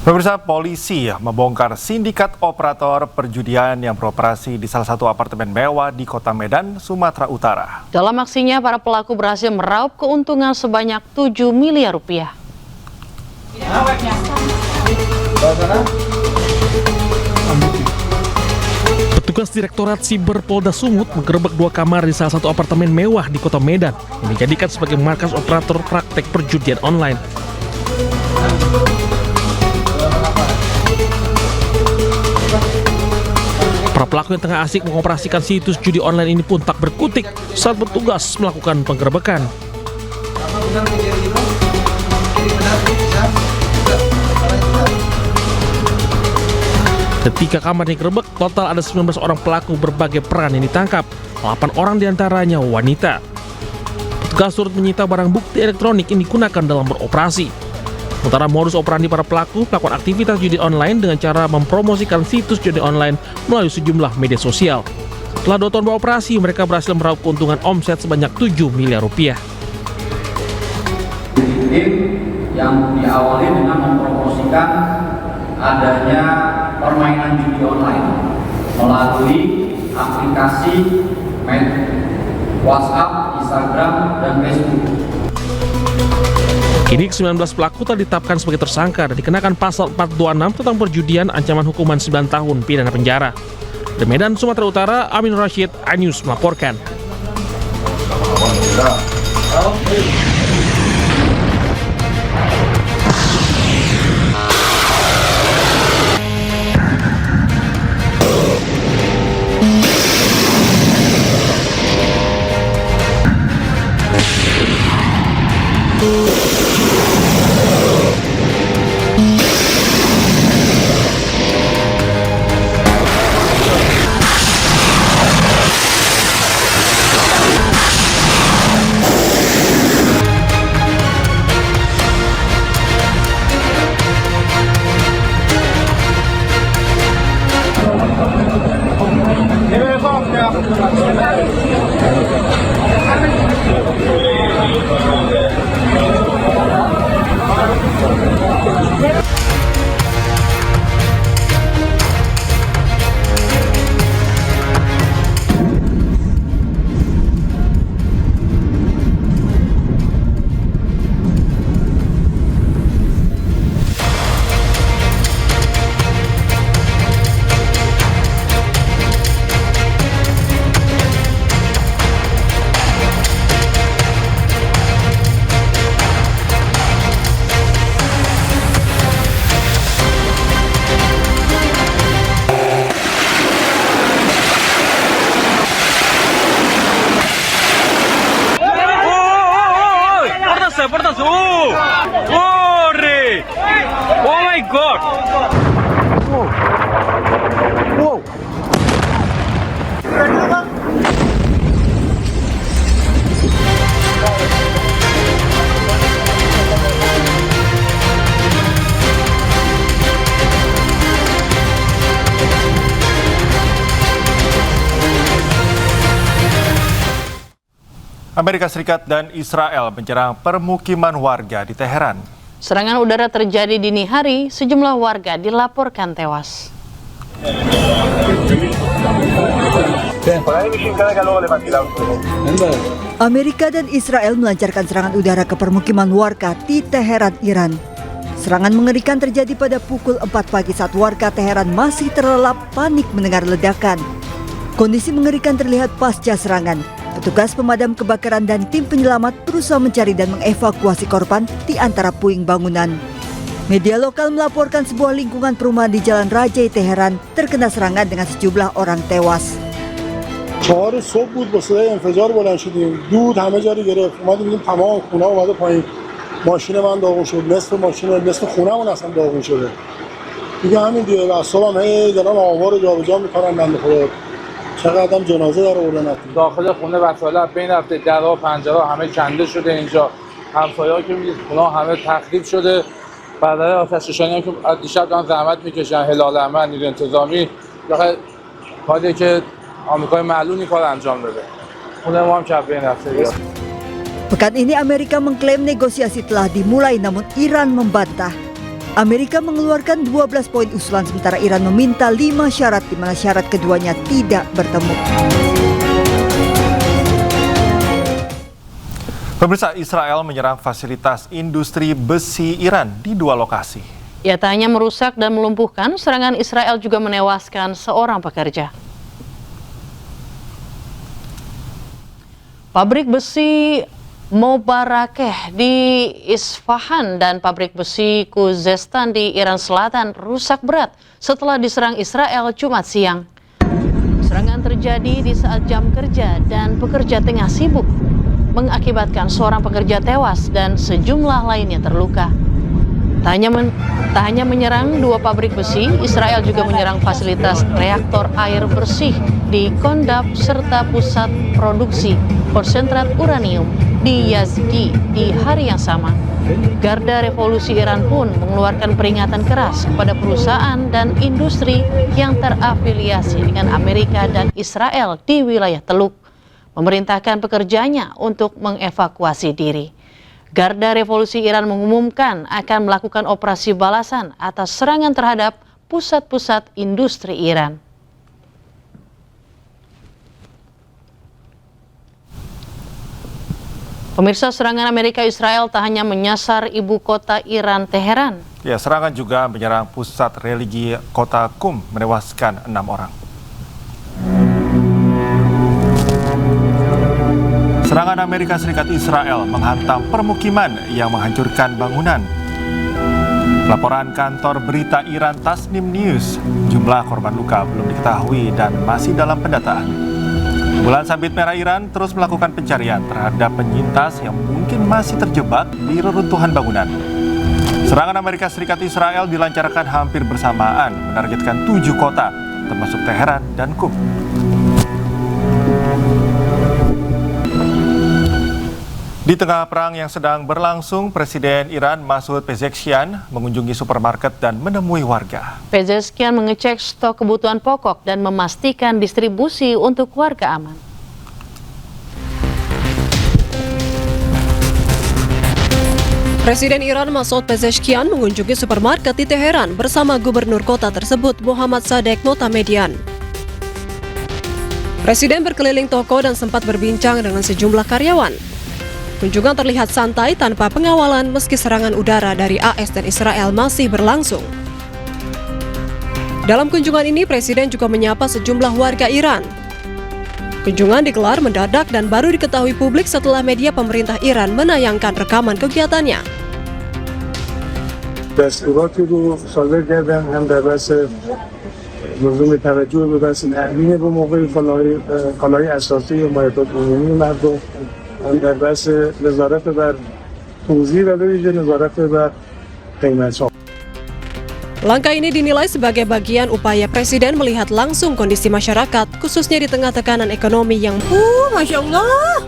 Pemirsa, polisi membongkar sindikat operator perjudian yang beroperasi di salah satu apartemen mewah di Kota Medan, Sumatera Utara. Dalam aksinya, para pelaku berhasil meraup keuntungan sebanyak 7 miliar rupiah. Petugas Direktorat Siber Polda Sumut menggerebek 2 kamar di salah satu apartemen mewah di Kota Medan yang dijadikan sebagai markas operator praktek perjudian online. Para pelaku yang tengah asik mengoperasikan situs judi online ini pun tak berkutik saat petugas melakukan penggerebekan. Ketika kamar digerebek, total ada 19 orang pelaku berbagai peran yang ditangkap. 8 orang diantaranya wanita. Petugas turut menyita barang bukti elektronik yang digunakan dalam beroperasi. Sementara modus operandi para pelaku melakukan aktivitas judi online dengan cara mempromosikan situs judi online melalui sejumlah media sosial. Setelah 2 tahun beroperasi, mereka berhasil meraup keuntungan omset sebanyak 7 miliar rupiah. Tim yang diawali dengan mempromosikan adanya permainan judi online melalui aplikasi WhatsApp, Instagram, dan Facebook. Kini 19 pelaku telah ditetapkan sebagai tersangka dan dikenakan pasal 426 tentang perjudian, ancaman hukuman 9 tahun pidana penjara. Dari Medan, Sumatera Utara, Amin Rashid, iNews melaporkan. Corre! Oh my God! Wow! Amerika Serikat dan Israel menyerang permukiman warga di Teheran. Serangan udara terjadi dini hari, sejumlah warga dilaporkan tewas. Amerika dan Israel melancarkan serangan udara ke permukiman warga di Teheran, Iran. Serangan mengerikan terjadi pada pukul 4 pagi saat warga Teheran masih terlelap panik mendengar ledakan. Kondisi mengerikan terlihat pasca serangan. Petugas pemadam kebakaran dan tim penyelamat berusaha mencari dan mengevakuasi korban di antara puing bangunan. Media lokal melaporkan sebuah lingkungan perumahan di Jalan Rajai Teheran terkena serangan dengan sejumlah orang tewas. 4 صبح بود با صدای انفجار بلند شدیم دود همه جا رو گرفت اومدیم دیدیم تمام خونه اومده پایین ماشین من داغون شد نصف خونه‌مون اصلا داغون شده دیگه همین دیگه اعصابم هی دارن آوار رو جابجا می‌کنن بنده خدا چقدر آدم جنازه داره بردن داخل خونه وسایل بین رفته درها و پنجره همه کنده شده اینجا همسایه‌ها که می‌دید خونه همه تخریب شده برای آتش‌نشانی که دیشب دارن زحمت می‌کشن هلال احمر نیروی انتظامی داخل کاری که آمریکای معلومی کار انجام داده. خونه ما هم کف بین رفته. Pekan ini Amerika mengklaim negosiasi telah dimulai namun Iran membantah. Amerika mengeluarkan 12 poin usulan sementara Iran meminta 5 syarat di mana syarat keduanya tidak bertemu. Pemirsa, Israel menyerang fasilitas industri besi Iran di 2 lokasi. Ya, tak hanya merusak dan melumpuhkan, serangan Israel juga menewaskan seorang pekerja. Pabrik besi Mobarakeh di Isfahan dan pabrik besi Khuzestan di Iran Selatan rusak berat setelah diserang Israel Jumat siang. Serangan terjadi di saat jam kerja dan pekerja tengah sibuk, mengakibatkan seorang pekerja tewas dan sejumlah lainnya terluka. Tak hanya menyerang 2 pabrik besi, Israel juga menyerang fasilitas reaktor air bersih di Kondab serta pusat produksi konsentrat uranium di Yazdi di hari yang sama. Garda Revolusi Iran pun mengeluarkan peringatan keras kepada perusahaan dan industri yang terafiliasi dengan Amerika dan Israel di wilayah Teluk, memerintahkan pekerjanya untuk mengevakuasi diri. Garda Revolusi Iran mengumumkan akan melakukan operasi balasan atas serangan terhadap pusat-pusat industri Iran. Pemirsa, serangan Amerika Israel tak hanya menyasar ibu kota Iran, Teheran. Ya, serangan juga menyerang pusat religi kota Qum, menewaskan 6 orang. Serangan Amerika Serikat Israel menghantam permukiman yang menghancurkan bangunan. Laporan kantor berita Iran Tasnim News, jumlah korban luka belum diketahui dan masih dalam pendataan. Bulan Sabit Merah Iran terus melakukan pencarian terhadap penyintas yang mungkin masih terjebak di reruntuhan bangunan. Serangan Amerika Serikat Israel dilancarkan hampir bersamaan, menargetkan 7 kota, termasuk Teheran dan Qum. Di tengah perang yang sedang berlangsung, Presiden Iran Masoud Pezeshkian mengunjungi supermarket dan menemui warga. Pezeshkian mengecek stok kebutuhan pokok dan memastikan distribusi untuk warga aman. Presiden Iran Masoud Pezeshkian mengunjungi supermarket di Teheran bersama gubernur kota tersebut Muhammad Sadek Motamedian. Presiden berkeliling toko dan sempat berbincang dengan sejumlah karyawan. Kunjungan terlihat santai tanpa pengawalan meski serangan udara dari AS dan Israel masih berlangsung. Dalam kunjungan ini, Presiden juga menyapa sejumlah warga Iran. Kunjungan digelar mendadak dan baru diketahui publik setelah media pemerintah Iran menayangkan rekaman kegiatannya. Langkah ini dinilai sebagai bagian upaya Presiden melihat langsung kondisi masyarakat, khususnya di tengah tekanan ekonomi yang Masya Allah.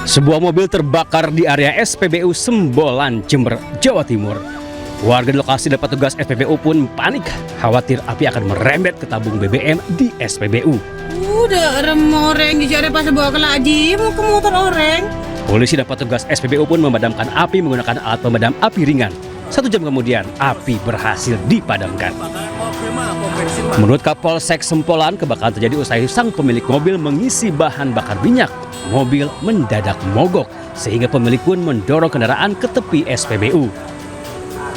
Sebuah mobil terbakar di area SPBU Sembolan, Jember, Jawa Timur. Warga di lokasi dan petugas SPBU pun panik, khawatir api akan merembet ke tabung BBM di SPBU. Udah rem orang dijari pas bawa ke lagi mau ke motor orang. Polisi dan petugas SPBU pun memadamkan api menggunakan alat pemadam api ringan. 1 jam kemudian api berhasil dipadamkan. Menurut Kapolsek Sempolan, kebakaran terjadi usai sang pemilik mobil mengisi bahan bakar minyak. Mobil mendadak mogok sehingga pemilik pun mendorong kendaraan ke tepi SPBU.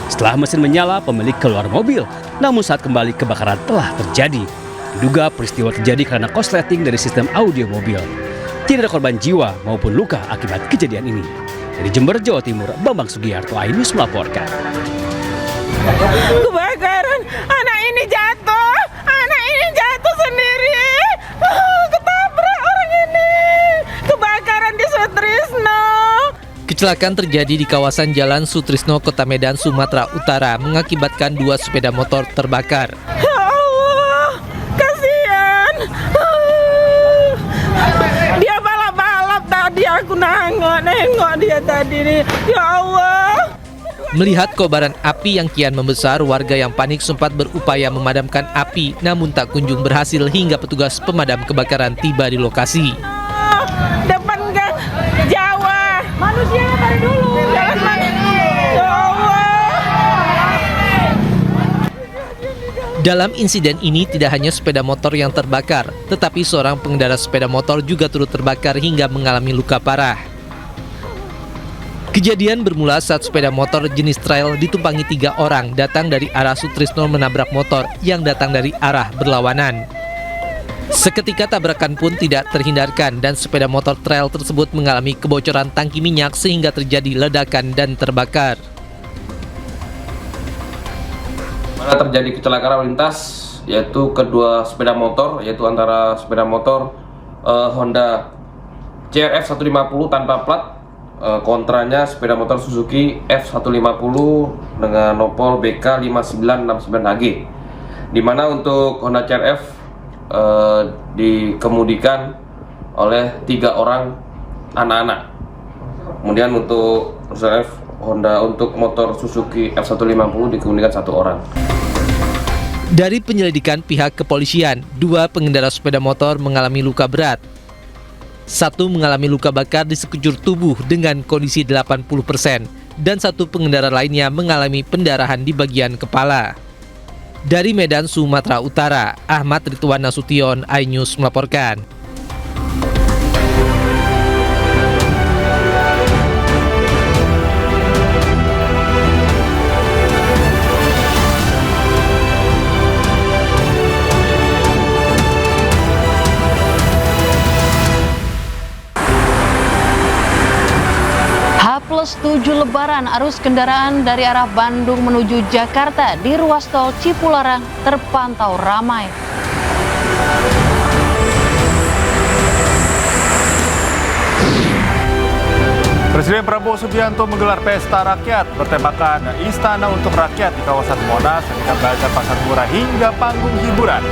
Setelah mesin menyala, pemilik keluar mobil. Namun saat kembali kebakaran telah terjadi. Diduga peristiwa terjadi karena korsleting dari sistem audio mobil. Tidak ada korban jiwa maupun luka akibat kejadian ini. Dari Jember, Jawa Timur, Bambang Sugiharto, iNews melaporkan. Kebakaran, anak ini jatuh sendiri. Ketabrak orang ini. Kebakaran di Sutrisno. Kecelakaan terjadi di kawasan Jalan Sutrisno, Kota Medan, Sumatera Utara, mengakibatkan 2 sepeda motor terbakar. Dia balap-balap tadi, aku nengok dia tadi nih. Ya Allah. Melihat kobaran api yang kian membesar, warga yang panik sempat berupaya memadamkan api, namun tak kunjung berhasil hingga petugas pemadam kebakaran tiba di lokasi. Depan gang Jawa. Manusia dari dulu. Jalan manusia. Ya Allah. Dalam insiden ini tidak hanya sepeda motor yang terbakar, tetapi seorang pengendara sepeda motor juga turut terbakar hingga mengalami luka parah. Kejadian bermula saat sepeda motor jenis trail ditumpangi 3 orang datang dari arah Sutrisno menabrak motor yang datang dari arah berlawanan. Seketika tabrakan pun tidak terhindarkan dan sepeda motor trail tersebut mengalami kebocoran tangki minyak sehingga terjadi ledakan dan terbakar. Mana terjadi kecelakaan lalu lintas yaitu kedua sepeda motor, yaitu antara sepeda motor Honda CRF 150 tanpa plat kontranya sepeda motor Suzuki F150 dengan nopol BK 5969AG, di mana untuk Honda CRF dikemudikan oleh 3 orang anak-anak. Kemudian untuk motor Suzuki F150 dikemudikan 1 orang. Dari penyelidikan pihak kepolisian, 2 pengendara sepeda motor mengalami luka berat. 1 mengalami luka bakar di sekujur tubuh dengan kondisi 80% dan 1 pengendara lainnya mengalami pendarahan di bagian kepala. Dari Medan, Sumatera Utara, Ahmad Ridwan Nasution, iNews melaporkan. H+7 Lebaran, arus kendaraan dari arah Bandung menuju Jakarta di ruas tol Cipularang terpantau ramai. Presiden Prabowo Subianto menggelar pesta rakyat bertemakan Istana untuk Rakyat di kawasan Monas dengan bazar pasar murah hingga panggung hiburan.